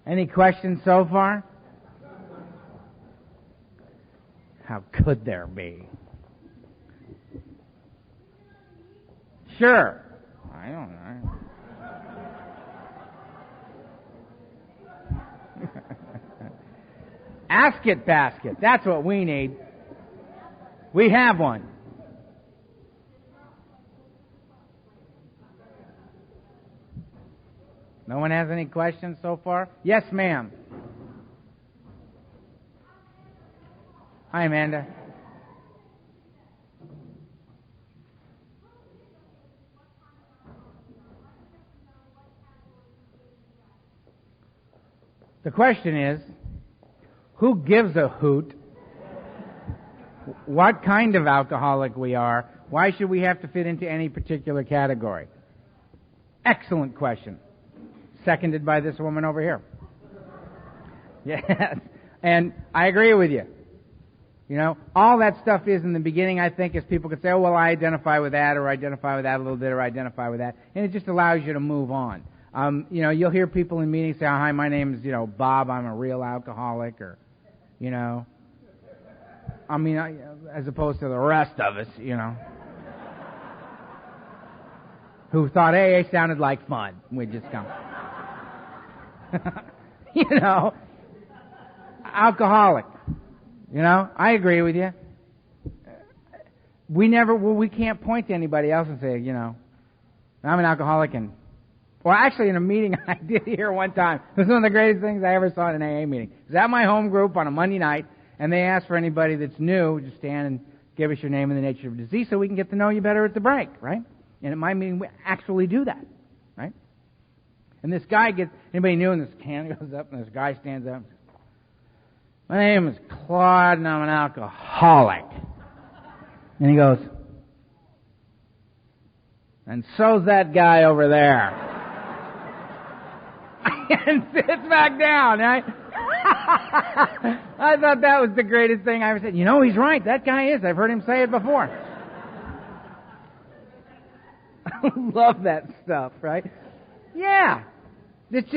Any questions so far? How could there be? Sure. I don't know. Ask it basket. That's what we need. We have one. No one has any questions so far? Yes, ma'am. Hi, Amanda. The question is, who gives a hoot what kind of alcoholic we are? Why should we have to fit into any particular category? Excellent question. Seconded by this woman over here. Yes. And I agree with you. You know, all that stuff is in the beginning, I think, is people could say, oh, well, I identify with that, or identify with that a little bit, or identify with that. And it just allows you to move on. You know, you'll hear people in meetings say, hi, my name is, Bob, I'm a real alcoholic, or, I mean, as opposed to the rest of us, who thought AA sounded like fun. We'd just come. Alcoholic. I agree with you. We can't point to anybody else and say, I'm an alcoholic. Well, actually, in a meeting I did here one time, it was one of the greatest things I ever saw in an AA meeting. It was at my home group on a Monday night, and they asked for anybody that's new to stand and give us your name and the nature of the disease so we can get to know you better at the break, right? And at my meeting, we actually do that, right? And this guy anybody new, and this hand goes up, and this guy stands up and says, my name is Claude, and I'm an alcoholic. And he goes, and so's that guy over there. And sits back down, right? I thought that was the greatest thing I ever said. He's right. That guy is. I've heard him say it before. I love that stuff, right? Yeah. It's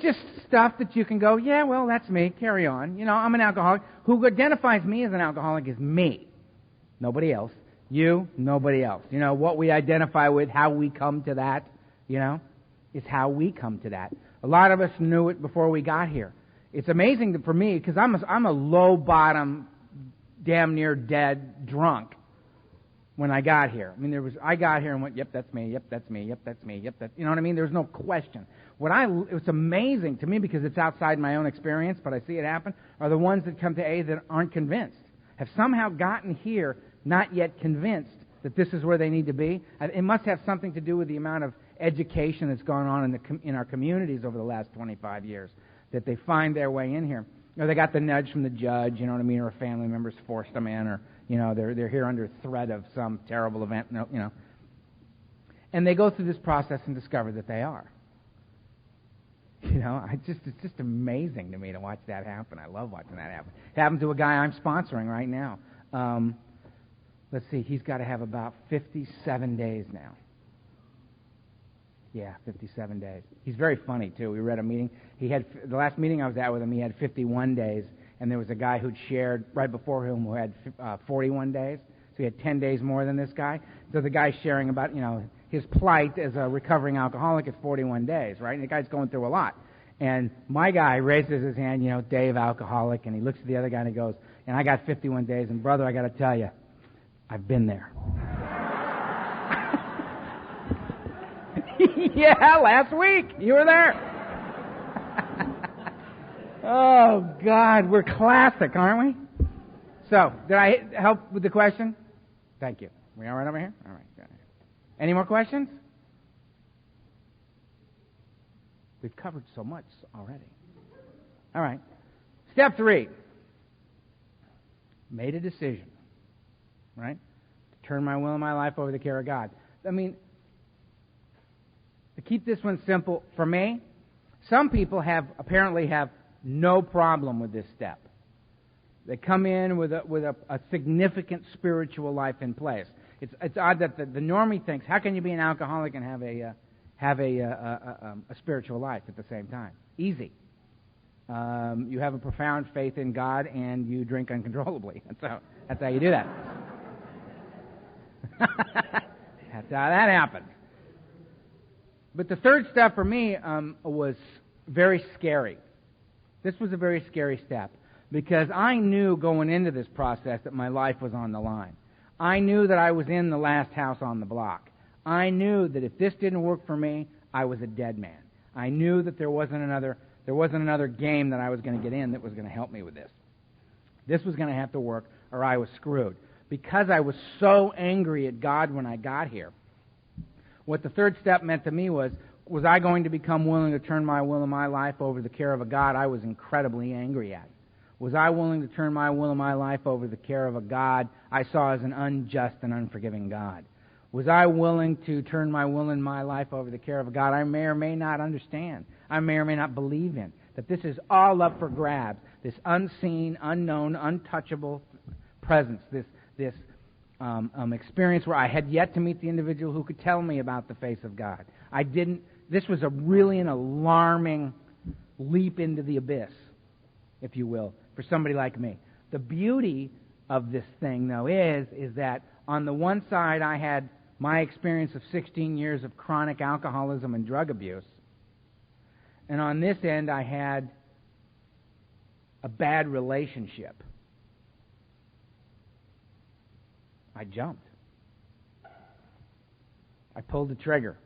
just stuff that you can go, yeah, well, that's me. Carry on. I'm an alcoholic. Who identifies me as an alcoholic is me. Nobody else. You, nobody else. What we identify with, how we come to that, it's how we come to that. A lot of us knew it before we got here. It's amazing for me, because I'm a low-bottom, damn near dead drunk when I got here. I mean, I got here and went, yep, that's me, yep, that's me, yep, that's me, yep, that's... You know what I mean? There's no question. It was amazing to me, because it's outside my own experience, but I see it happen, are the ones that come to A that aren't convinced, have somehow gotten here not yet convinced that this is where they need to be. It must have something to do with the amount of education that's gone on in our communities over the last 25 years, that they find their way in here. Or they got the nudge from the judge, or a family member's forced them in, or, they're here under threat of some terrible event, And they go through this process and discover that they are. It's just amazing to me to watch that happen. I love watching that happen. It happened to a guy I'm sponsoring right now. Let's see, he's got to have about 57 days now. Yeah, 57 days. He's very funny, too. We were at a meeting. The last meeting I was at with him, he had 51 days, and there was a guy who'd shared right before him who had 41 days. So he had 10 days more than this guy. So the guy's sharing about, his plight as a recovering alcoholic at 41 days, right? And the guy's going through a lot. And my guy raises his hand, Dave, alcoholic, and he looks at the other guy and he goes, and I got 51 days, and brother, I got to tell you, I've been there. Yeah, last week. You were there. Oh, God, we're classic, aren't we? So, did I help with the question? Thank you. We all right over here? All right, good. Any more questions? We've covered so much already. All right. Step 3. Made a decision, right? To turn my will and my life over to the care of God. I mean, to keep this one simple, for me, some people apparently have no problem with this step. They come in with a significant spiritual life in place. It's odd that the normie thinks, how can you be an alcoholic and have a spiritual life at the same time? Easy. you have a profound faith in God, and you drink uncontrollably. That's how you do that. That's how that happens. But the third step for me was very scary. This was a very scary step because I knew going into this process that my life was on the line. I knew that I was in the last house on the block. I knew that if this didn't work for me, I was a dead man. I knew that there wasn't another game that I was going to get in that was going to help me with this. This was going to have to work or I was screwed. Because I was so angry at God when I got here, what the third step meant to me was I going to become willing to turn my will and my life over to the care of a God I was incredibly angry at? Was I willing to turn my will and my life over to the care of a God I saw as an unjust and unforgiving God? Was I willing to turn my will and my life over to the care of a God I may or may not understand, I may or may not believe in, that this is all up for grabs, this unseen, unknown, untouchable presence, this experience where I had yet to meet the individual who could tell me about the face of God. This was really an alarming leap into the abyss, if you will, for somebody like me. The beauty of this thing, though, is that on the one side I had my experience of 16 years of chronic alcoholism and drug abuse, and on this end I had a bad relationship. I jumped. I pulled the trigger.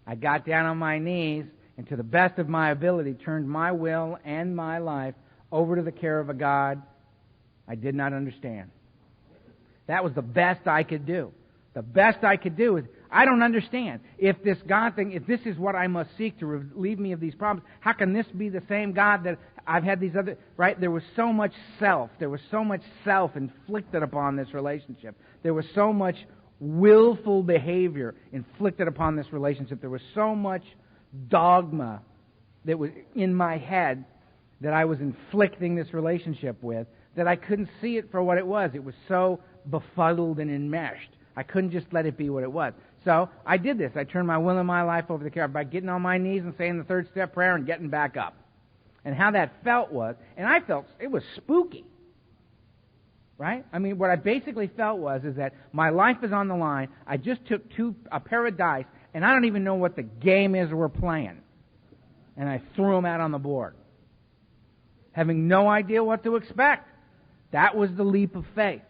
I got down on my knees and to the best of my ability turned my will and my life over to the care of a God I did not understand. That was the best I could do. The best I could do is, I don't understand. If this God thing, if this is what I must seek to relieve me of these problems, how can this be the same God that I've had these other, right? There was so much self. There was so much self inflicted upon this relationship. There was so much willful behavior inflicted upon this relationship. There was so much dogma that was in my head that I was inflicting this relationship with that I couldn't see it for what it was. It was so befuddled and enmeshed. I couldn't just let it be what it was. So I did this. I turned my will and my life over to the care by getting on my knees and saying the third step prayer and getting back up. And how that felt was, and I felt it was spooky. Right? I mean, what I basically felt is that my life is on the line. I just took a pair of dice, and I don't even know what the game is we're playing. And I threw them out on the board, having no idea what to expect. That was the leap of faith,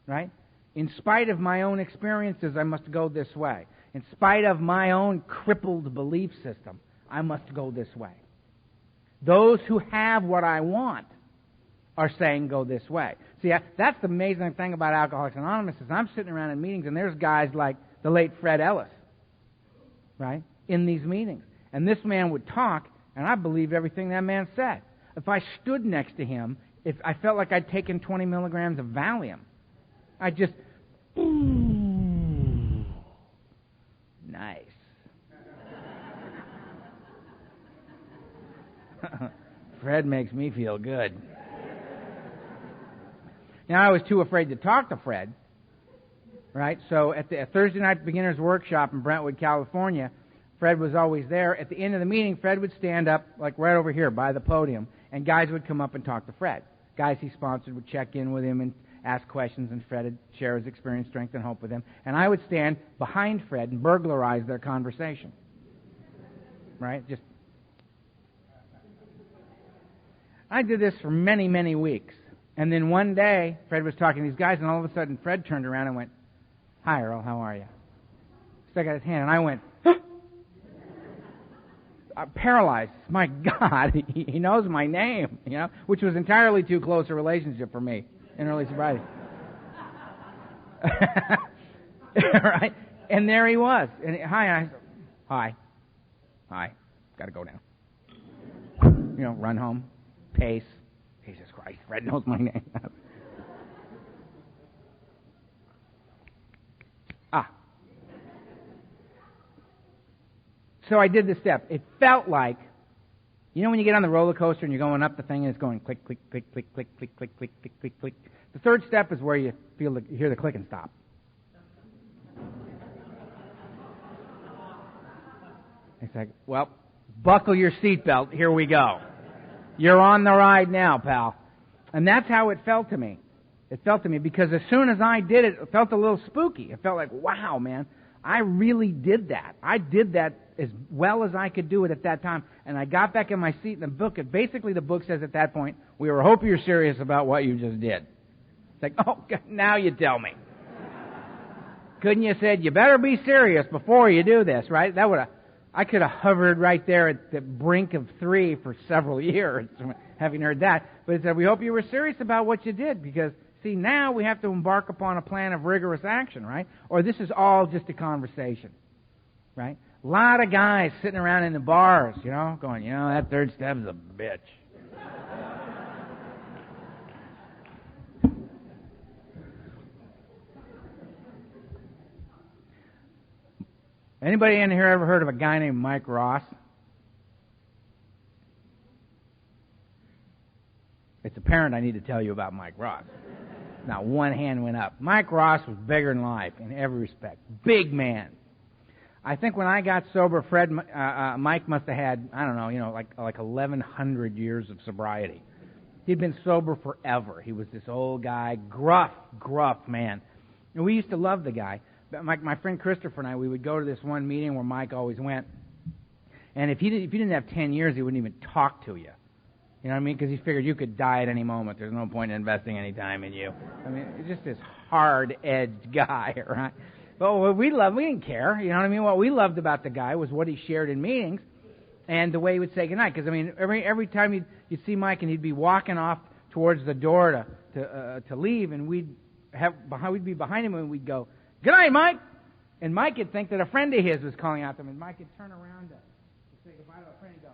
right? In spite of my own experiences, I must go this way. In spite of my own crippled belief system, I must go this way. Those who have what I want are saying go this way. See, that's the amazing thing about Alcoholics Anonymous is I'm sitting around in meetings and there's guys like the late Fred Ellis, right, in these meetings. And this man would talk, and I believed everything that man said. If I stood next to him, if I felt like I'd taken 20 milligrams of Valium, I just, nice. Fred makes me feel good. Now, I was too afraid to talk to Fred, right? So at the Thursday night beginner's workshop in Brentwood, California, Fred was always there. At the end of the meeting, Fred would stand up, like right over here by the podium, and guys would come up and talk to Fred. Guys he sponsored would check in with him and ask questions, and Fred would share his experience, strength, and hope with him. And I would stand behind Fred and burglarize their conversation. Right? Just. I did this for many, many weeks. And then one day, Fred was talking to these guys, and all of a sudden, Fred turned around and went, "Hi, Earl, how are you?" Stuck out his hand, and I went, paralyzed. My God, he knows my name, you know, which was entirely too close a relationship for me in early sobriety. Right? And there he was. And hi, got to go now. You know, run home, pace. Jesus Christ, Fred knows my name. So I did this step. It felt like, you know when you get on the roller coaster and you're going up the thing and it's going click, click, click, click, click, click, click, click, click, click, click. The third step is where you hear the click and stop. It's like, well, buckle your seatbelt, here we go. You're on the ride now, pal. And that's how it felt to me. It felt to me because as soon as I did it, it felt a little spooky. It felt like, wow, man, I really did that. I did that as well as I could do it at that time. And I got back in my seat in the book. And basically the book says at that point, we were hoping you're serious about what you just did. It's like, oh, now you tell me. Couldn't you said, you better be serious before you do this, right? I could have hovered right there at the brink of 3 for several years, having heard that. But it said, we hope you were serious about what you did, because, see, now we have to embark upon a plan of rigorous action, right? Or this is all just a conversation, right? A lot of guys sitting around in the bars, going, that third step is a bitch. Anybody in here ever heard of a guy named Mike Ross? It's apparent I need to tell you about Mike Ross. Now, one hand went up. Mike Ross was bigger than life in every respect. Big man. I think when I got sober, Mike must have had, I don't know, like 1,100 years of sobriety. He'd been sober forever. He was this old guy, gruff man. And we used to love the guy. My friend Christopher and I, we would go to this one meeting where Mike always went. And if you didn't have 10 years, he wouldn't even talk to you. You know what I mean? Because he figured you could die at any moment. There's no point in investing any time in you. I mean, he's just this hard-edged guy, right? But what we didn't care. You know what I mean? What we loved about the guy was what he shared in meetings and the way he would say goodnight. Because, I mean, every time you'd see Mike and he'd be walking off towards the door to leave, and we'd be behind him and we'd go, "Good night, Mike." And Mike would think that a friend of his was calling out to him, and Mike would turn around to say goodbye to a friend and go,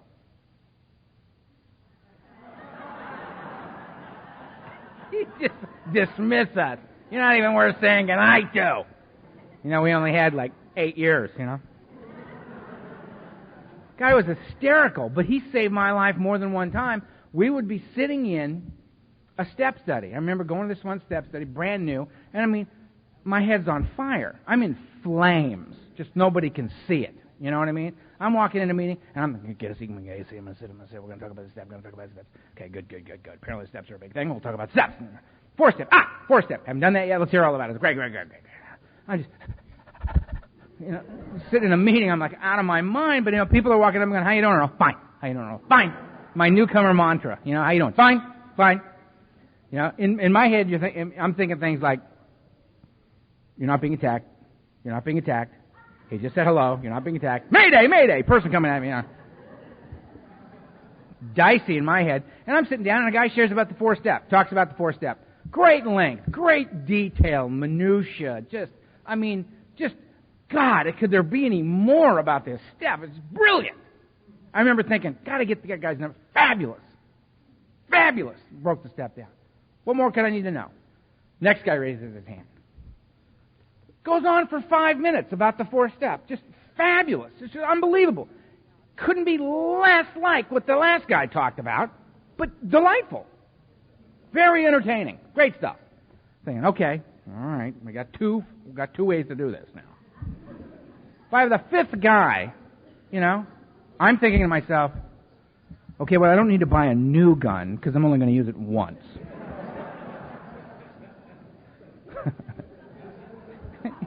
he'd just dismiss us. You're not even worth saying goodnight to. We only had like 8 years, Guy was hysterical, but he saved my life more than one time. We would be sitting in a step study. I remember going to this one step study, brand new, and I mean, my head's on fire. I'm in flames. Just nobody can see it. You know what I mean? I'm walking in a meeting, and I'm going to get a seat. I'm going to sit. We're going to talk about the step. We're going to talk about the steps. Okay, good. Apparently steps are a big thing. We'll talk about steps. 4-step. 4-step. Haven't done that yet. Let's hear all about it. Great. I just, sit in a meeting. I'm like out of my mind, but people are walking up and going, "How you doing, Earl?" "Fine." "How you doing, Earl?" "Fine." My newcomer mantra. How you doing? "Fine." "Fine." In my head, I'm thinking things like, "You're not being attacked. You're not being attacked. He just said hello. You're not being attacked. Mayday, mayday. Person coming at me." Dicey in my head. And I'm sitting down, and a guy shares about the 4-step. Talks about the 4-step. Great length. Great detail. Minutia. God, could there be any more about this step? It's brilliant. I remember thinking, got to get the guy's number. Fabulous. Broke the step down. What more could I need to know? Next guy raises his hand. Goes on for 5 minutes about the 4-step. Just fabulous. It's just unbelievable. Couldn't be less like what the last guy talked about, but delightful. Very entertaining. Great stuff. Thinking, okay, all right, we've got two ways to do this now. If I have the 5th guy, I'm thinking to myself, okay, well, I don't need to buy a new gun because I'm only going to use it once.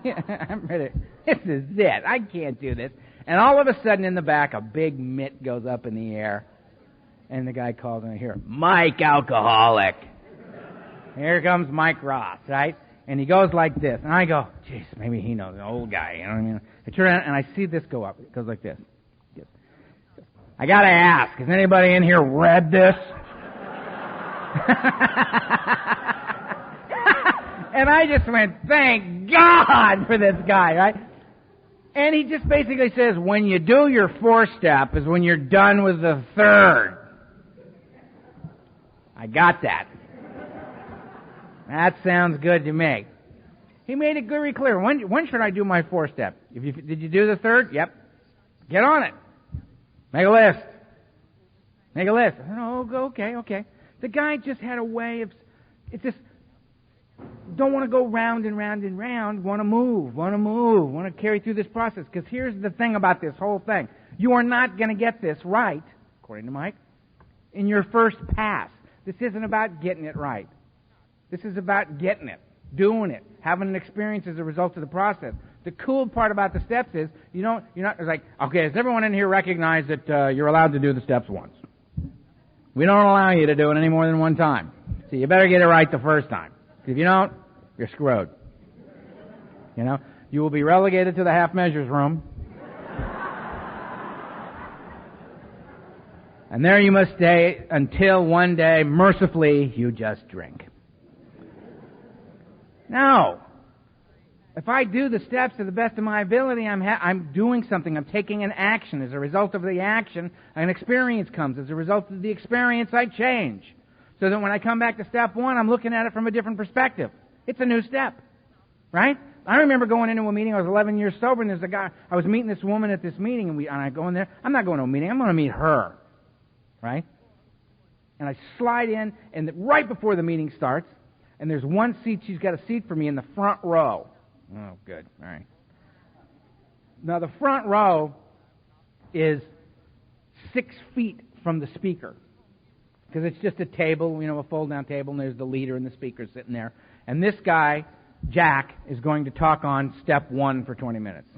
I'm ready. This is it. I can't do this. And all of a sudden in the back, a big mitt goes up in the air. And the guy calls, and I hear, "Mike Alcoholic." Here comes Mike Ross, right? And he goes like this. And I go, "Jeez, maybe he knows, an old guy." You know what I mean? I turn around and I see this go up. It goes like this. "I got to ask, has anybody in here read this?" And I just went, thank God for this guy, right? And he just basically says, when you do your 4-step is when you're done with the 3rd. I got that. That sounds good to me. He made it very clear. When should I do my 4-step? Did you do the 3rd? Yep. Get on it. Make a list. I said, "Oh, okay. The guy just had a way of, it's just, don't want to go round and round and round, want to move, want to carry through this process. Because here's the thing about this whole thing. You are not going to get this right, according to Mike, in your first pass. This isn't about getting it right. This is about getting it, doing it, having an experience as a result of the process. The cool part about the steps is you're not it's like, okay, does everyone in here recognize that you're allowed to do the steps once? We don't allow you to do it any more than one time. So you better get it right the first time. If you don't, you're screwed. You know, you will be relegated to the half measures room. And there you must stay until one day, mercifully, you just drink. No. If I do the steps to the best of my ability, I'm doing something. I'm taking an action. As a result of the action, an experience comes. As a result of the experience, I change. So that when I come back to step one, I'm looking at it from a different perspective. It's a new step. Right? I remember going into a meeting. I was 11 years sober, and there's a guy. I was meeting this woman at this meeting, and I go in there. I'm not going to a meeting. I'm going to meet her. Right? And I slide in, and right before the meeting starts, and there's one seat. She's got a seat for me in the front row. Oh, good. All right. Now, the front row is 6 feet from the speaker, because it's just a table, a fold-down table, and there's the leader and the speaker sitting there. And this guy, Jack, is going to talk on step one for 20 minutes.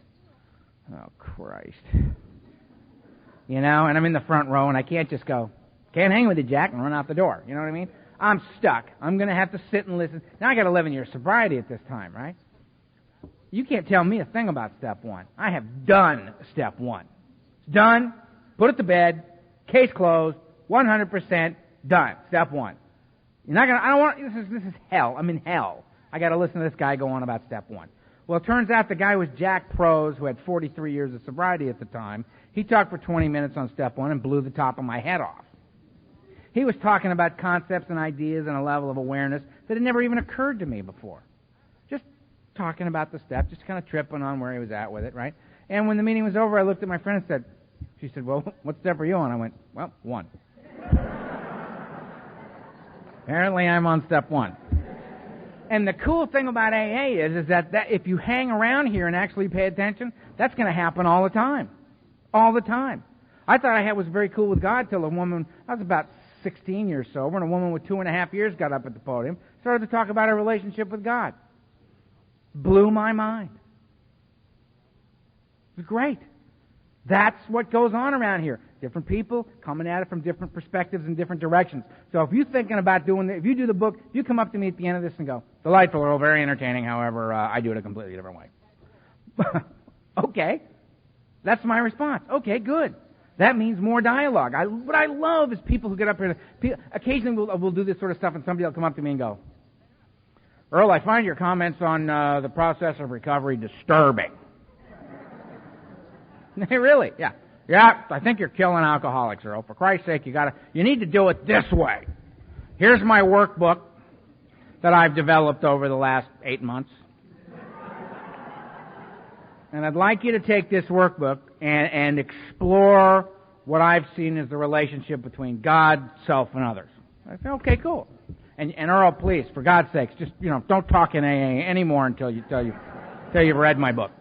Oh, Christ. And I'm in the front row, and I can't just go, can't hang with you, Jack, and run out the door. You know what I mean? I'm stuck. I'm going to have to sit and listen. Now, I got 11 years sobriety at this time, right? You can't tell me a thing about step one. I have done step one. It's done. Put it to bed. Case closed. 100% done. Step one. You're not gonna. This is hell. I'm in hell. I got to listen to this guy go on about step one. Well, it turns out the guy was Jack Prose, who had 43 years of sobriety at the time. He talked for 20 minutes on step one and blew the top of my head off. He was talking about concepts and ideas and a level of awareness that had never even occurred to me before. Just talking about the steps, just kind of tripping on where he was at with it, right? And when the meeting was over, I looked at my friend and she said, well, what step are you on? I went, well, one. Apparently I'm on step one. And the cool thing about AA is that if you hang around here and actually pay attention, that's going to happen all the time. All the time. I thought I was very cool with God till a woman, I was about 16 years sober, and a woman with 2.5 years got up at the podium, started to talk about her relationship with God. Blew my mind. It was great. That's what goes on around here. Different people coming at it from different perspectives and different directions. So if you're thinking about if you do the book, you come up to me at the end of this and go, delightful, Earl, very entertaining, however, I do it a completely different way. Okay. That's my response. Okay, good. That means more dialogue. What I love is people who get up here. Occasionally we'll do this sort of stuff and somebody will come up to me and go, Earl, I find your comments on the process of recovery disturbing. Really? Yeah. Yeah, I think you're killing alcoholics, Earl. For Christ's sake, you need to do it this way. Here's my workbook that I've developed over the last 8 months. And I'd like you to take this workbook and explore what I've seen as the relationship between God, self, and others. I said, okay, cool. And Earl, please, for God's sakes, just, don't talk in AA anymore until you've read my book.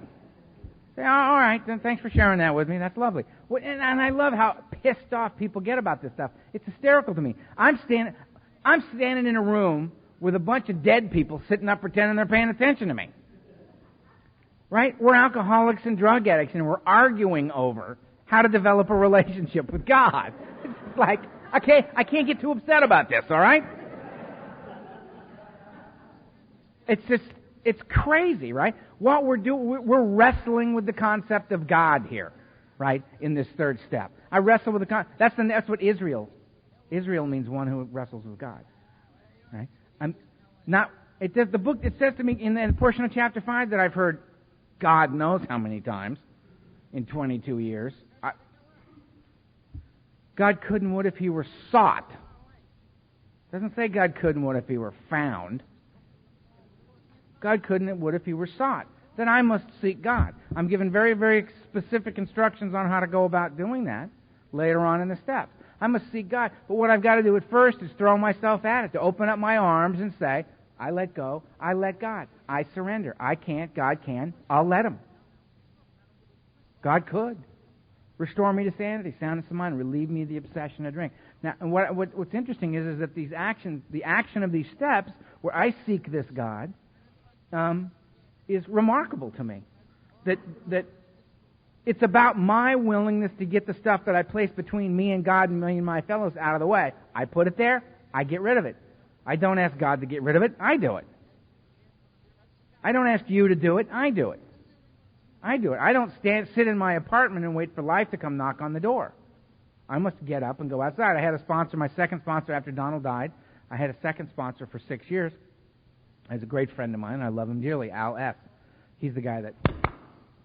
Say, oh, all right, then thanks for sharing that with me. That's lovely. And I love how pissed off people get about this stuff. It's hysterical to me. I'm standing in a room with a bunch of dead people sitting up pretending they're paying attention to me. Right? We're alcoholics and drug addicts, and we're arguing over how to develop a relationship with God. It's like, I can't get too upset about this, all right? It's crazy, right? What we're doing, we're wrestling with the concept of God here, right? In this third step, I wrestle with the that's what Israel means, one who wrestles with God, right? The book. It says to me in the portion of chapter 5 that I've heard, God knows how many times in 22 years. God could and would if He were sought. It doesn't say God could and would if He were found. God could and would if He were sought. Then I must seek God. I'm given very, very specific instructions on how to go about doing that later on in the steps. I must seek God. But what I've got to do at first is throw myself at it, to open up my arms and say, I let go, I let God. I surrender. I can't, God can. I'll let Him. God could. Restore me to sanity, soundness of mind, relieve me of the obsession of drink. Now, and what's interesting is that these actions, the action of these steps, where I seek this God, is remarkable to me. That it's about my willingness to get the stuff that I place between me and God and me and my fellows out of the way. I put it there, I get rid of it. I don't ask God to get rid of it, I do it. I don't ask you to do it, I do it. I do it. I don't sit in my apartment and wait for life to come knock on the door. I must get up and go outside. I had a sponsor, my second sponsor after Donald died. I had a second sponsor for 6 years. He's a great friend of mine. I love him dearly, Al F. He's the guy that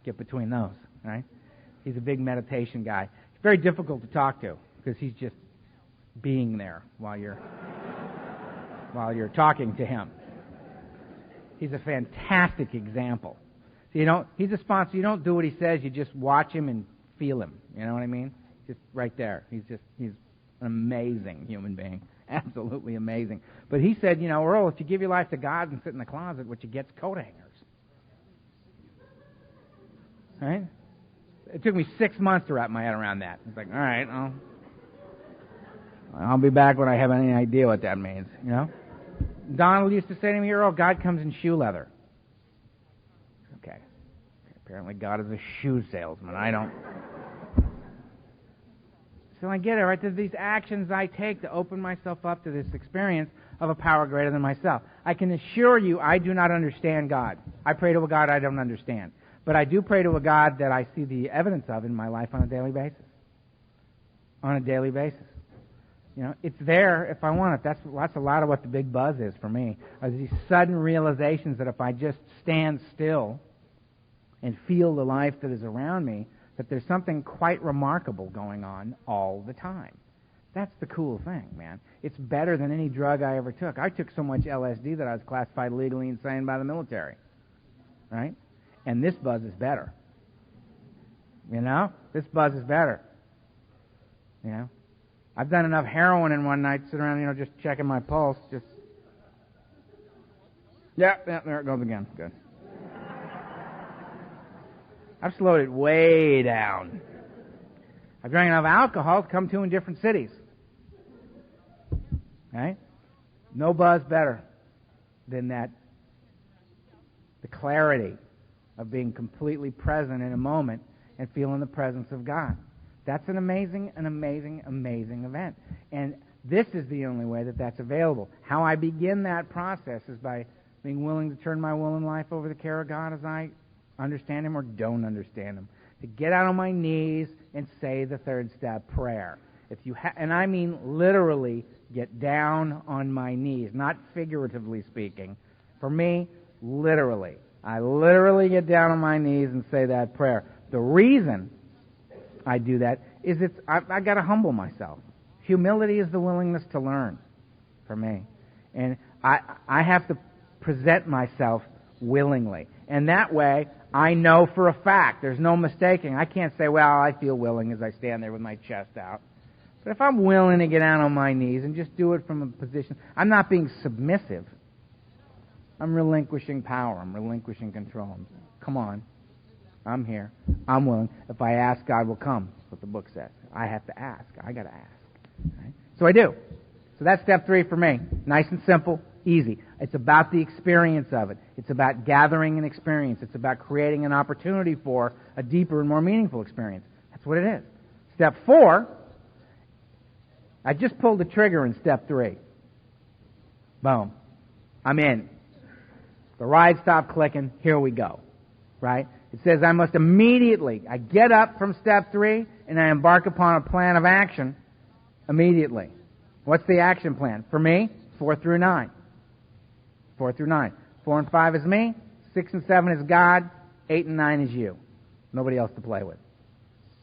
get between those, right? He's a big meditation guy. It's very difficult to talk to because he's just being there while you're talking to him. He's a fantastic example. So he's a sponsor. You don't do what he says. You just watch him and feel him. You know what I mean? Just right there. He's an amazing human being. Absolutely amazing. But he said, Earl, if you give your life to God and sit in the closet, what you get's coat hangers. Right? It took me 6 months to wrap my head around that. It's like, all right, I'll be back when I have any idea what that means. Donald used to say to me, Earl, God comes in shoe leather. Okay. Apparently God is a shoe salesman. I don't. So I get it, right? There's these actions I take to open myself up to this experience of a power greater than myself. I can assure you I do not understand God. I pray to a God I don't understand. But I do pray to a God that I see the evidence of in my life on a daily basis. On a daily basis. It's there if I want it. That's a lot of what the big buzz is for me. Are these sudden realizations that if I just stand still and feel the life that is around me, that there's something quite remarkable going on all the time. That's the cool thing, man. It's better than any drug I ever took. I took so much LSD that I was classified legally insane by the military. Right? And this buzz is better. This buzz is better. I've done enough heroin in one night, sit around, just checking my pulse, yeah, there it goes again. Good. I've slowed it way down. I've drank enough alcohol to come to in different cities. Right? No buzz better than that. The clarity of being completely present in a moment and feeling the presence of God. That's an amazing event. And this is the only way that that's available. How I begin that process is by being willing to turn my will and life over to the care of God as I understand Him or don't understand Him. To get out on my knees and say the third step prayer. And I mean literally get down on my knees, not figuratively speaking. For me, literally. I literally get down on my knees and say that prayer. The reason I do that is I got to humble myself. Humility is the willingness to learn for me. And I have to present myself willingly. And that way, I know for a fact, there's no mistaking. I can't say, well, I feel willing as I stand there with my chest out. But if I'm willing to get down on my knees and just do it from a position, I'm not being submissive. I'm relinquishing power. I'm relinquishing control. Come on. I'm here. I'm willing. If I ask, God will come. That's what the book says. I have to ask. I got to ask. Right? So I do. So that's step 3 for me. Nice and simple, easy. It's about the experience of it. It's about gathering an experience. It's about creating an opportunity for a deeper and more meaningful experience. That's what it is. Step 4, I just pulled the trigger in step 3. Boom. I'm in. The ride stopped clicking. Here we go. Right? It says I must immediately, I get up from step 3 and I embark upon a plan of action immediately. What's the action plan? For me, 4 through 9. 4 through 9. 4 and 5 is me. 6 and 7 is God. 8 and 9 is you. Nobody else to play with.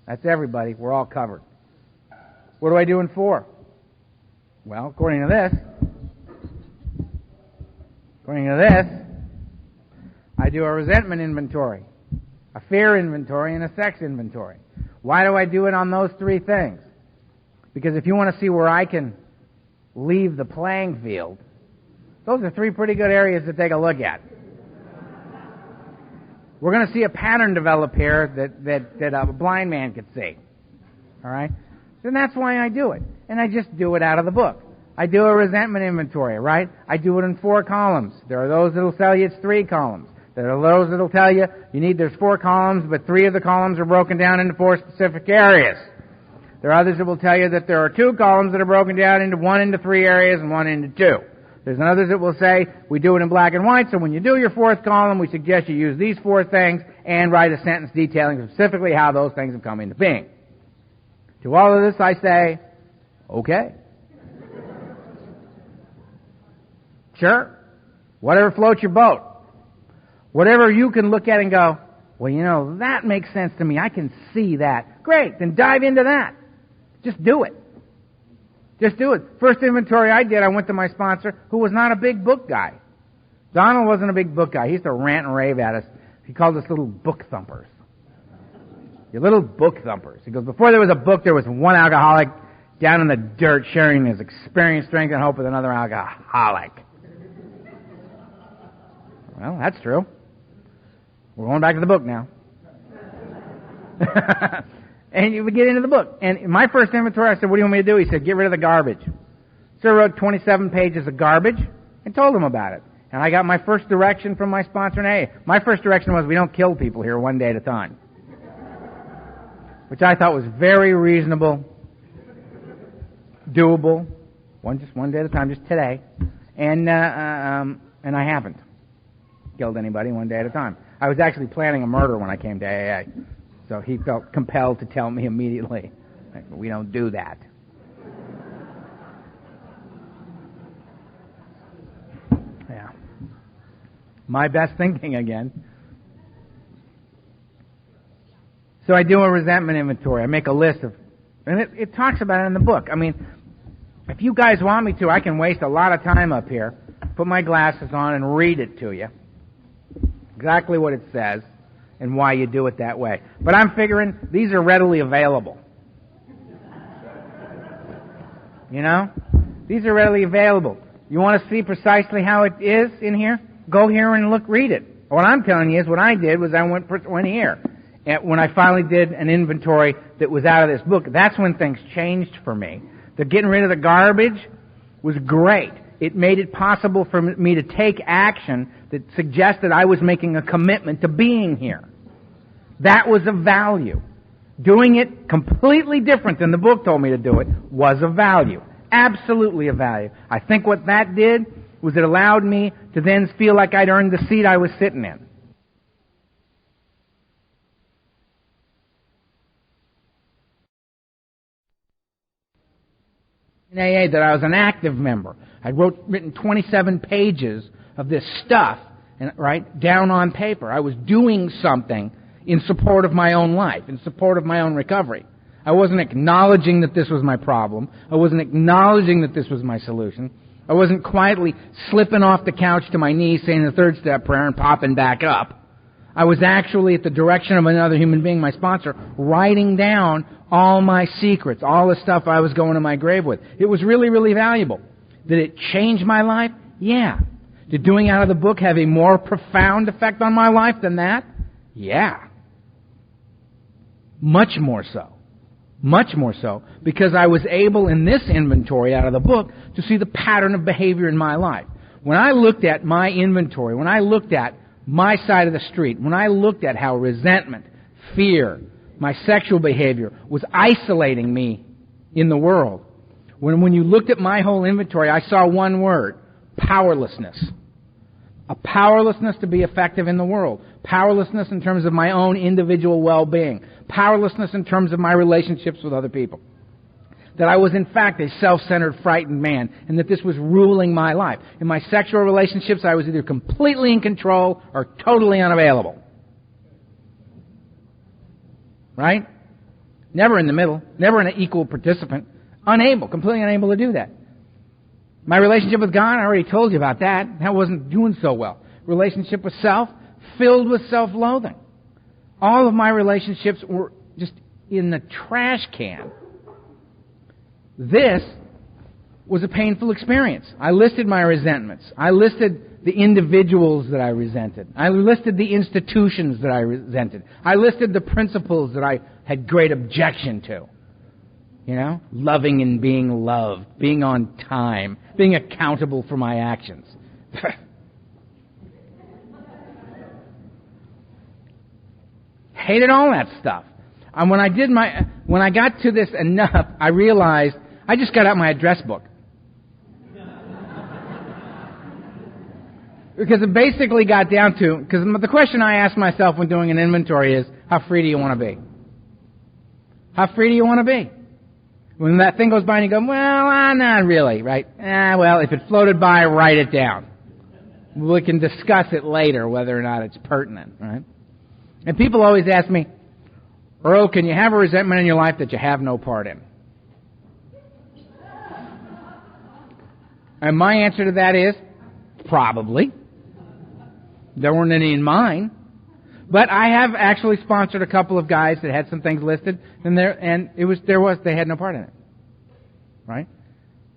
That's everybody. We're all covered. What do I do in 4? Well, according to this, I do a resentment inventory, a fear inventory, and a sex inventory. Why do I do it on those 3 things? Because if you want to see where I can leave the playing field, those are 3 pretty good areas to take a look at. We're going to see a pattern develop here that a blind man could see. All right? And that's why I do it. And I just do it out of the book. I do a resentment inventory, right? I do it in 4 columns. There are those that will tell you it's 3 columns. There are those that will tell you there's 4 columns, but 3 of the columns are broken down into 4 specific areas. There are others that will tell you that there are 2 columns that are broken down into 1 into 3 areas and 1 into 2. There's others that will say, we do it in black and white, so when you do your 4th column, we suggest you use these 4 things and write a sentence detailing specifically how those things have come into being. To all of this I say, okay. Sure. Whatever floats your boat. Whatever you can look at and go, well, that makes sense to me. I can see that. Great. Then dive into that. Just do it. Just do it. First inventory I did, I went to my sponsor, who was not a big book guy. Donald wasn't a big book guy. He used to rant and rave at us. He called us little book thumpers. You little book thumpers. He goes, before there was a book, there was one alcoholic down in the dirt sharing his experience, strength, and hope with another alcoholic. Well, that's true. We're going back to the book now. And you would get into the book. And in my first inventory, I said, what do you want me to do? He said, get rid of the garbage. So I wrote 27 pages of garbage and told him about it. And I got my first direction from my sponsor in AA. My first direction was, we don't kill people here one day at a time. Which I thought was very reasonable, doable, just one day at a time, just today. And I haven't killed anybody one day at a time. I was actually planning a murder when I came to AA. So he felt compelled to tell me immediately, we don't do that. Yeah. My best thinking again. So I do a resentment inventory. I make a list of, and it talks about it in the book. I mean, if you guys want me to, I can waste a lot of time up here, put my glasses on and read it to you. Exactly what it says and why you do it that way. But I'm figuring these are readily available. These are readily available. You want to see precisely how it is in here? Go here and read it. What I'm telling you is what I did was I went here. And when I finally did an inventory that was out of this book, that's when things changed for me. The getting rid of the garbage was great. It made it possible for me to take action that suggested I was making a commitment to being here. That was of value. Doing it completely different than the book told me to do it was of value. Absolutely of value. I think what that did was it allowed me to then feel like I'd earned the seat I was sitting in. In AA, that I was an active member. I'd written 27 pages of this stuff, down on paper. I was doing something in support of my own life, in support of my own recovery. I wasn't acknowledging that this was my problem. I wasn't acknowledging that this was my solution. I wasn't quietly slipping off the couch to my knees, saying the 3rd step prayer and popping back up. I was actually, at the direction of another human being, my sponsor, writing down all my secrets, all the stuff I was going to my grave with. It was really, really valuable. Did it change my life? Yeah. Did doing out of the book have a more profound effect on my life than that? Yeah. Much more so. Much more so. Because I was able, in this inventory out of the book, to see the pattern of behavior in my life. When I looked at my inventory, when I looked at my side of the street, when I looked at how resentment, fear, my sexual behavior was isolating me in the world, when you looked at my whole inventory, I saw one word: powerlessness. A powerlessness to be effective in the world. Powerlessness in terms of my own individual well-being. Powerlessness in terms of my relationships with other people. That I was in fact a self-centered, frightened man, and that this was ruling my life. In my sexual relationships, I was either completely in control or totally unavailable. Right? Never in the middle. Never an equal participant. Completely unable to do that. My relationship with God, I already told you about that. That wasn't doing so well. Relationship with self, filled with self-loathing. All of my relationships were just in the trash can. This was a painful experience. I listed my resentments. I listed the individuals that I resented. I listed the institutions that I resented. I listed the principles that I had great objection to. Loving and being loved, being on time, being accountable for my actions. Hated all that stuff. And when I got to this enough, I realized I just got out my address book. Because it basically got down to, because the question I ask myself when doing an inventory is, how free do you want to be? How free do you want to be? When that thing goes by and you go, well, not really, right? Well, if it floated by, write it down. We can discuss it later, whether or not it's pertinent, right? And people always ask me, Earl, can you have a resentment in your life that you have no part in? And my answer to that is, probably. There weren't any in mine. But I have actually sponsored a couple of guys that had some things listed, and they had no part in it. Right?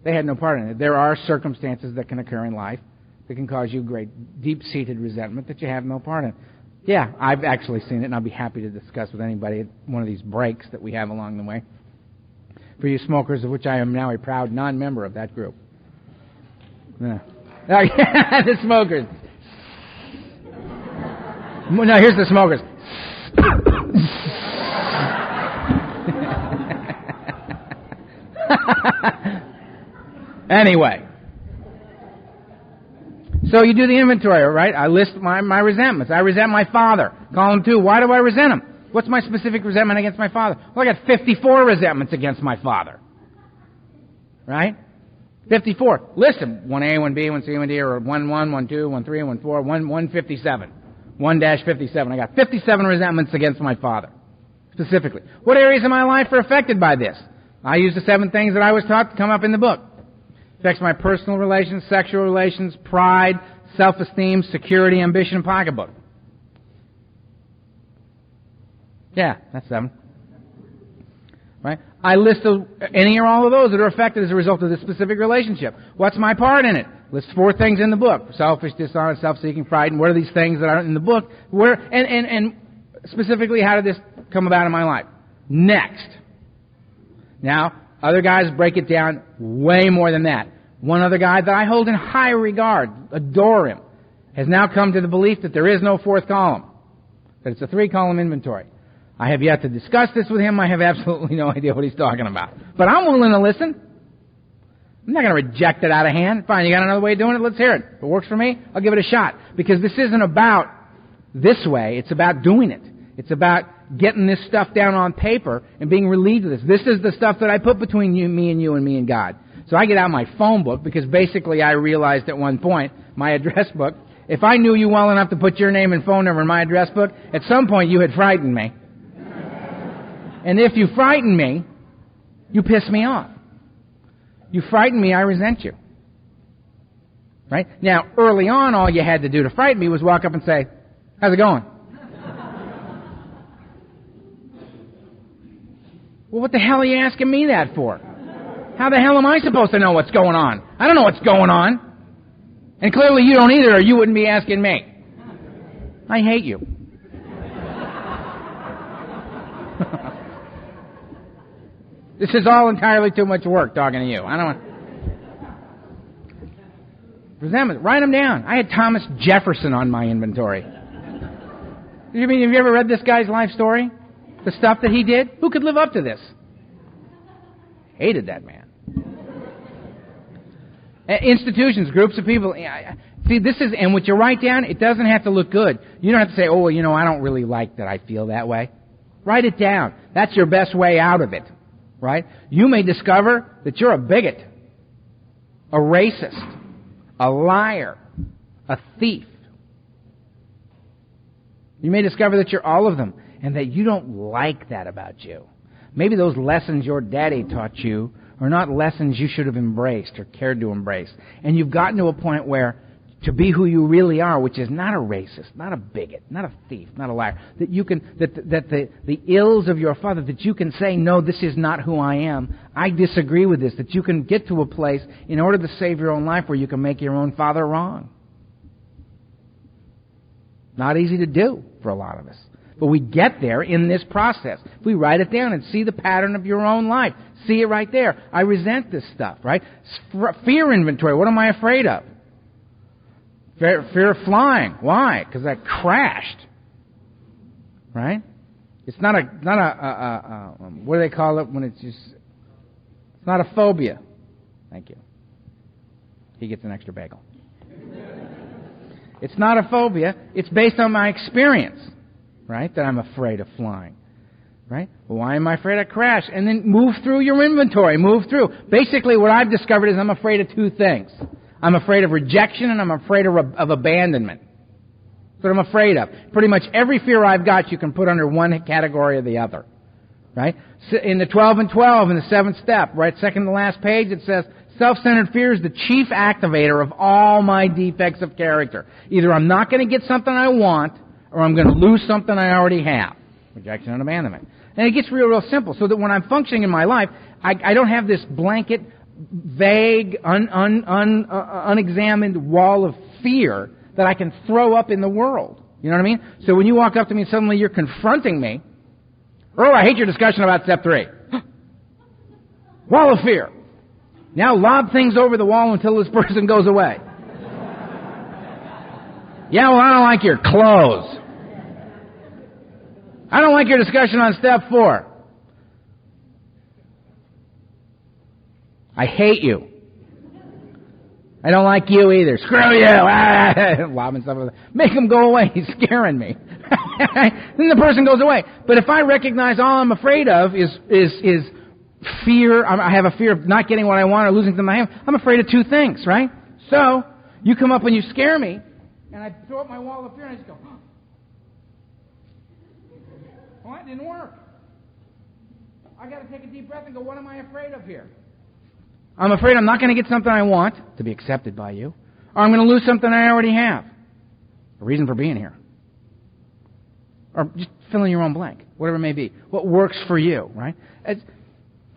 They had no part in it. There are circumstances that can occur in life that can cause you great deep-seated resentment that you have no part in. Yeah, I've actually seen it, and I'll be happy to discuss with anybody at one of these breaks that we have along the way. For you smokers, of which I am now a proud non-member of that group. Yeah. Oh, yeah, the smokers. No, here's the smokers. Anyway. So you do the inventory, right? I list my resentments. I resent my father. Column 2, why do I resent him? What's my specific resentment against my father? Well, I got 54 resentments against my father. Right? 54. List them. 1A, 1B, 1C, 1D, or 1-1, 1-2, 1-3, 1-4, 157. 1-57. I got 57 resentments against my father, specifically. What areas of my life are affected by this? I use the 7 things that I was taught to come up in the book. Affects my personal relations, sexual relations, pride, self-esteem, security, ambition, and pocketbook. Yeah, that's 7. Right? I list any or all of those that are affected as a result of this specific relationship. What's my part in it? List 4 things in the book: selfish, dishonest, self-seeking, pride. And what are these things that aren't in the book? And specifically, how did this come about in my life? Next. Now, other guys break it down way more than that. One other guy that I hold in high regard, adore him, has now come to the belief that there is no 4th column, that it's a 3-column inventory. I have yet to discuss this with him. I have absolutely no idea what he's talking about. But I'm willing to listen. I'm not going to reject it out of hand. Fine, you got another way of doing it? Let's hear it. If it works for me, I'll give it a shot. Because this isn't about this way. It's about doing it. It's about getting this stuff down on paper and being relieved of this. This is the stuff that I put between me and God. So I get out my phone book because basically I realized at one point, my address book, if I knew you well enough to put your name and phone number in my address book, at some point you had frightened me. And if you frighten me, you piss me off. You frighten me, I resent you. Right? Now, early on, all you had to do to frighten me was walk up and say, how's it going? Well, what the hell are you asking me that for? How the hell am I supposed to know what's going on? I don't know what's going on. And clearly you don't either, or you wouldn't be asking me. I hate you. This is all entirely too much work talking to you. I don't want... Resentment. Write them down. I had Thomas Jefferson on my inventory. Have you ever read this guy's life story? The stuff that he did? Who could live up to this? Hated that man. Institutions, groups of people. See, this is, and what you write down, it doesn't have to look good. You don't have to say, oh, well, I don't really like that I feel that way. Write it down. That's your best way out of it. Right? You may discover that you're a bigot, a racist, a liar, a thief. You may discover that you're all of them and that you don't like that about you. Maybe those lessons your daddy taught you are not lessons you should have embraced or cared to embrace. And you've gotten to a point where to be who you really are, which is not a racist, not a bigot, not a thief, not a liar, that you can, that the ills of your father, that you can say, no, this is not who I am. I disagree with this. That you can get to a place in order to save your own life where you can make your own father wrong. Not easy to do for a lot of us. But we get there in this process. If we write it down and see the pattern of your own life, see it right there. I resent this stuff, right? Fear inventory. What am I afraid of? Fear of flying. Why? Because I crashed. Right? It's not a what do they call it when it's just, it's not a phobia. Thank you. He gets an extra bagel. It's not a phobia. It's based on my experience, right? That I'm afraid of flying, right? Well, why am I afraid I crash? And then move through your inventory. Move through. Basically, what I've discovered is I'm afraid of two things. I'm afraid of rejection and I'm afraid of abandonment. That's what I'm afraid of. Pretty much every fear I've got you can put under one category or the other, right? In the 12 and 12, in the 7th step, right, second to the last page, it says, self-centered fear is the chief activator of all my defects of character. Either I'm not going to get something I want, or I'm going to lose something I already have. Rejection and abandonment. And it gets real simple, so that when I'm functioning in my life, I don't have this blanket, vague, unexamined wall of fear that I can throw up in the world. You know what I mean? So when you walk up to me and suddenly you're confronting me, Earl, I hate your discussion about step 3. Wall of fear. Now lob things over the wall until this person goes away. Yeah, well, I don't like your clothes. I don't like your discussion on step 4. I hate you. I don't like you either. Screw you. Lobbing stuff over. Make him go away. He's scaring me. Then the person goes away. But if I recognize all I'm afraid of is fear, I have a fear of not getting what I want or losing something I have, I'm afraid of two things, right? So, you come up and you scare me, and I throw up my wall of fear and I just go, oh. Well, that didn't work. I got to take a deep breath and go, what am I afraid of here? I'm afraid I'm not going to get something I want to be accepted by you, or I'm going to lose something I already have. A reason for being here. Or just fill in your own blank, whatever it may be. What works for you, right? And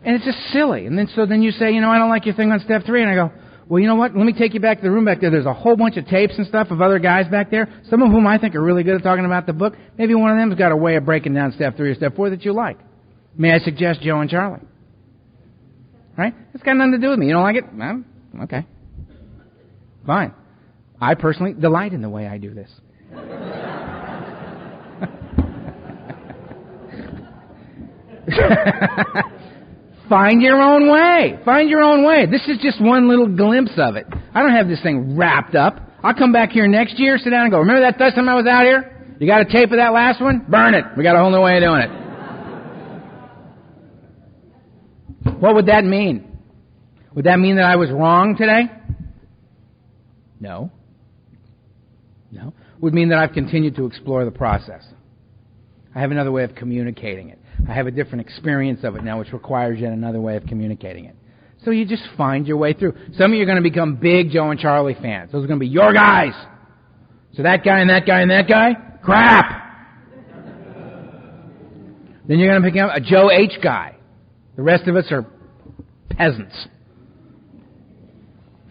it's just silly. And then you say, I don't like your thing on step 3. And I go, well, you know what? Let me take you back to the room back there. There's a whole bunch of tapes and stuff of other guys back there, some of whom I think are really good at talking about the book. Maybe one of them's got a way of breaking down step 3 or step 4 that you like. May I suggest Joe and Charlie? Right? It's got nothing to do with me. You don't like it? Well, okay. Fine. I personally delight in the way I do this. Find your own way. Find your own way. This is just one little glimpse of it. I don't have this thing wrapped up. I'll come back here next year, sit down and go, remember that first time I was out here? You got a tape of that last one? Burn it. We got a whole new way of doing it. What would that mean? Would that mean that I was wrong today? No. No. It would mean that I've continued to explore the process. I have another way of communicating it. I have a different experience of it now, which requires yet another way of communicating it. So you just find your way through. Some of you are going to become big Joe and Charlie fans. Those are going to be your guys. So that guy and that guy and that guy? Crap! Then you're going to become a Joe H guy. The rest of us are peasants.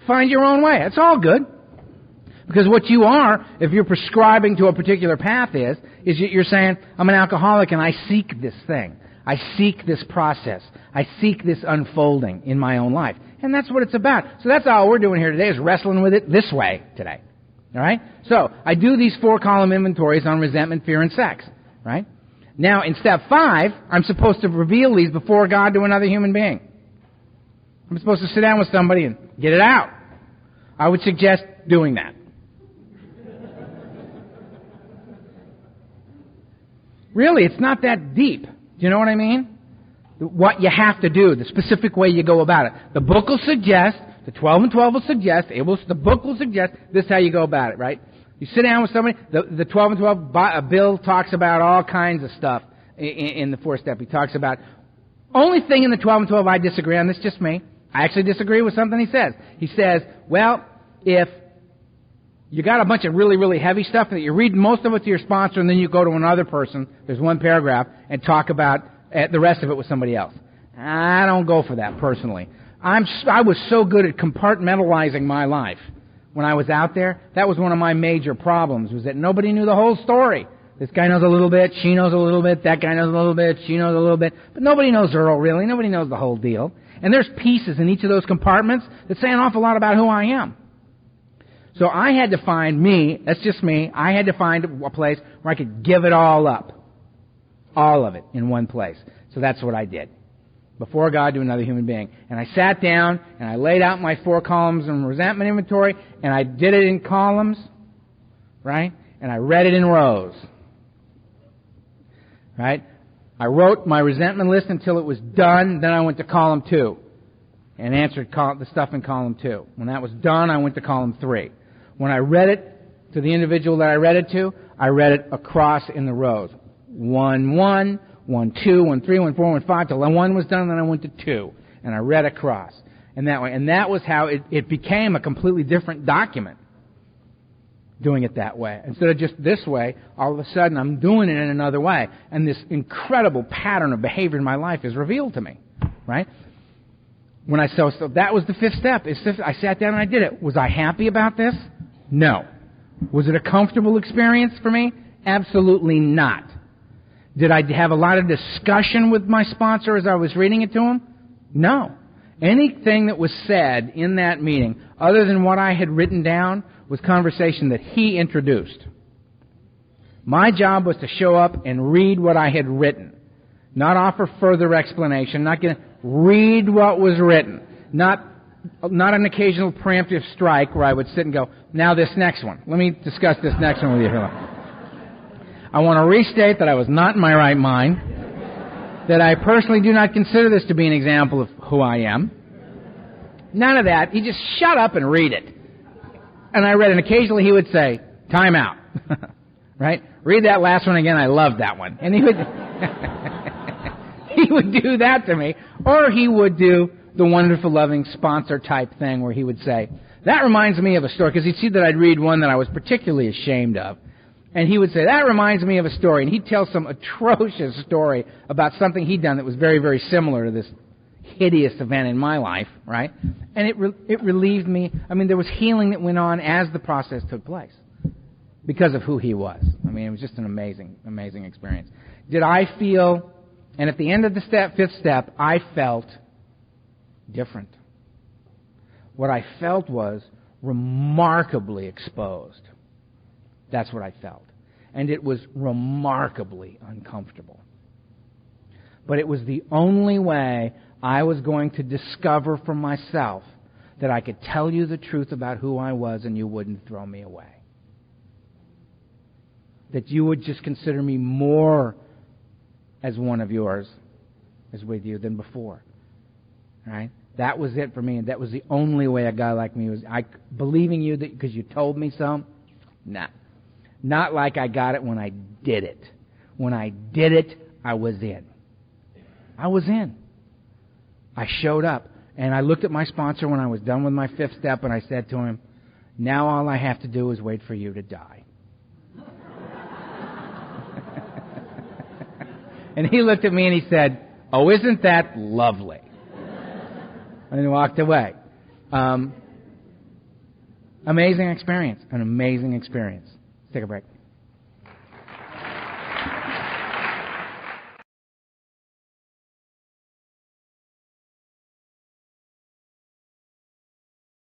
Find your own way. It's all good. Because what you are, if you're prescribing to a particular path is you're saying, I'm an alcoholic and I seek this thing. I seek this process. I seek this unfolding in my own life. And that's what it's about. So that's all we're doing here today is wrestling with it this way today. All right? So I do these 4-column inventories on resentment, fear, and sex. Right? Now, in step 5, I'm supposed to reveal these before God to another human being. I'm supposed to sit down with somebody and get it out. I would suggest doing that. Really, it's not that deep. Do you know what I mean? What you have to do, the specific way you go about it. The book will suggest, the 12 and 12 will suggest, the book will suggest, this is how you go about it, right? You sit down with somebody, the 12 and 12, Bill talks about all kinds of stuff in the 4th step. He talks about, only thing in the 12 and 12 I disagree on, this is just me. I actually disagree with something he says. He says, well, if you got a bunch of really, really heavy stuff that you read most of it to your sponsor and then you go to another person, there's one paragraph, and talk about the rest of it with somebody else. I don't go for that personally. I was so good at compartmentalizing my life when I was out there. That was one of my major problems, was that nobody knew the whole story. This guy knows a little bit, she knows a little bit, that guy knows a little bit, she knows a little bit. But nobody knows Earl, really. Nobody knows the whole deal. And there's pieces in each of those compartments that say an awful lot about who I am. So I had to find me, that's just me, I had to find a place where I could give it all up. All of it in one place. So that's what I did. Before God to another human being. And I sat down and I laid out my 4 columns in resentment inventory, and I did it in columns, right? And I read it in rows. Right? I wrote my resentment list until it was done, then I went to column 2 and answered the stuff in column 2. When that was done, I went to column 3. When I read it to the individual that I read it to, I read it across in the rows. 1, 1, 1, 2, 1, 3, 1, 1, 4, 1, 5, till 1 was done, then I went to 2. And I read across. And that way. And that was how it became a completely different document. Doing it that way. Instead of just this way, all of a sudden I'm doing it in another way. And this incredible pattern of behavior in my life is revealed to me. Right? So that was the 5th step. I sat down and I did it. Was I happy about this? No. Was it a comfortable experience for me? Absolutely not. Did I have a lot of discussion with my sponsor as I was reading it to him? No. Anything that was said in that meeting, other than what I had written down, was conversation that he introduced. My job was to show up and read what I had written. Not offer further explanation, read what was written. Not an occasional preemptive strike where I would sit and go, now this next one. Let me discuss this next one with you. I want to restate that I was not in my right mind, that I personally do not consider this to be an example of who I am. None of that. He just shut up and read it. And I read it, and occasionally he would say, time out. Right? Read that last one again. I loved that one. And he would he would do that to me. Or he would do the wonderful, loving sponsor type thing where he would say, that reminds me of a story. Because he'd see that I'd read one that I was particularly ashamed of. And he would say, that reminds me of a story. And he'd tell some atrocious story about something he'd done that was very, very similar to this hideous event in my life, right? And it relieved me. I mean, there was healing that went on as the process took place because of who he was. I mean, it was just an amazing, amazing experience. Did I feel, and at the end of the 5th step, I felt different. What I felt was remarkably exposed. That's what I felt. And it was remarkably uncomfortable. But it was the only way I was going to discover for myself that I could tell you the truth about who I was and you wouldn't throw me away. That you would just consider me more as one of yours, as with you, than before. Right? That was it for me, and that was the only way a guy like me was. Believing you that because you told me so? Nah. Not like I got it when I did it. When I did it, I was in. I was in. I showed up, and I looked at my sponsor when I was done with my 5th step, and I said to him, now all I have to do is wait for you to die. And he looked at me and he said, oh, isn't that lovely? And he walked away. Amazing experience. An amazing experience. Let's take a break.